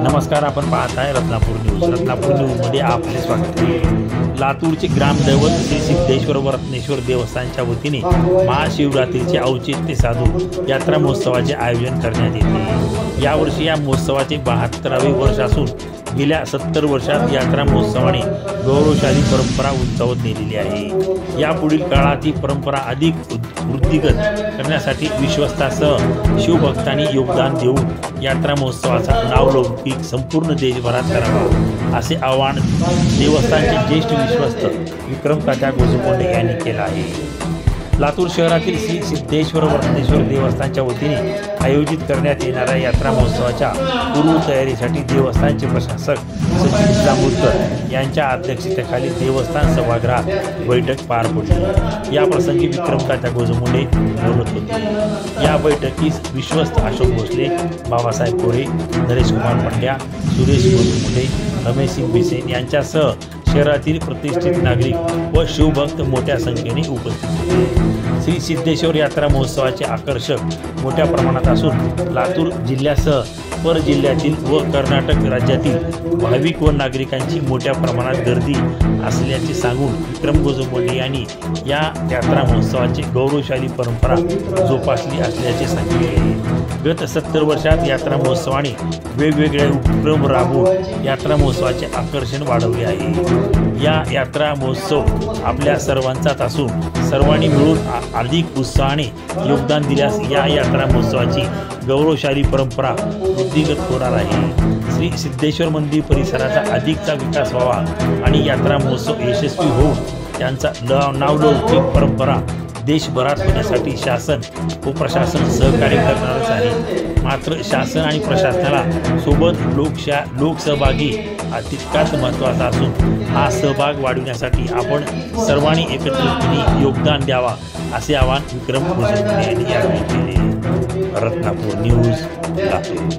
नमस्कार, आपण पाहत आहे रत्नापूर न्यूज. रत्नापूर न्यूजमध्ये आपले स्वागत आहे. लातूरचे ग्रामदैवत श्री सिद्धेश्वर व रत्नेश्वर देवस्थानच्या वतीने महाशिवरात्रीचे औचित्य साधून यात्रा महोत्सवाचे आयोजन करण्यात येते. यावर्षी या महोत्सवाचे 72वे वर्ष असून गेल्या 70 वर्षात यात्रा महोत्सवाने गौरवशाली परंपरा उंचावत नेलेली आहे. यापुढील काळात ही परंपरा अधिक वृद्धिगत करण्यासाठी विश्वस्तासह शिवभक्तांनी योगदान देऊन यात्रा महोत्सवाचा नावलौकिक संपूर्ण देशभरात करावा, असे आवाहन देवस्थानचे ज्येष्ठ विश्वस्त विक्रम तात्या गोजमुंडे यांनी केले आहे. लातूर शहरातील श्री सिद्धेश्वर व रत्नेश्वर देवस्थानच्या वतीने आयोजित करण्यात येणाऱ्या यात्रा महोत्सवाच्या पूर्वतयारीसाठी देवस्थानचे प्रशासक सचिन जांभूळकर यांच्या अध्यक्षतेखाली देवस्थान सभागृहात बैठक पार पडली. या प्रसंगी विक्रम तात्या गोजमुंडे बोलत होते. या बैठकीस विश्वस्त अशोक भोसले, बाबासाहेब कोरे, नरेश कुमार पंड्या, सुरेश गोजमुंडे, रमेश सिंग बिसेन यांच्यासह शहरातील प्रतिष्ठित नागरिक व शिवभक्त मोठ्या संख्येने उपस्थित होते. श्री सिद्धेश्वर यात्रा महोत्सवाचे आकर्षक मोठ्या प्रमाणात असून लातूर जिल्ह्यासह परजिल्ह्यातील व कर्नाटक राज्यातील भाविक व नागरिकांची मोठ्या प्रमाणात गर्दी असल्याचे सांगून विक्रम गोजमुंडे यांनी या यात्रा महोत्सवाची गौरवशाली परंपरा जोपासली असल्याचे सांगितले. गत 70 वर्षात यात्रा महोत्सवाने वेगवेगळे उपक्रम राबवून यात्रा महोत्सवाचे आकर्षण वाढवले आहे. या यात्रा महोत्सव आपल्या सर्वांचाच असून सर्वांनी मिळून अधिक उत्साहाने योगदान दिल्यास या यात्रा महोत्सवाची गौरवशाली परंपरा वृद्धिगत होणार आहे. श्री सिद्धेश्वर मंदिर परिसराचा अधिकचा विकास व्हावा आणि यात्रा महोत्सव यशस्वी होऊन त्यांचा नावलौकिक परंपरा देशभरात होण्यासाठी शासन व प्रशासन सहकार्य करणारच आहे. मात्र शासन आणि प्रशासनाला सोबत लोकसहभागी तितकाच महत्त्वाचा असून हा सहभाग वाढविण्यासाठी आपण सर्वांनी एकत्रितपणे योगदान द्यावा, असे आवाहन विक्रम गोजमुंडे यांनी यावेळी केले. रत्नापूर न्यूज, लातूर.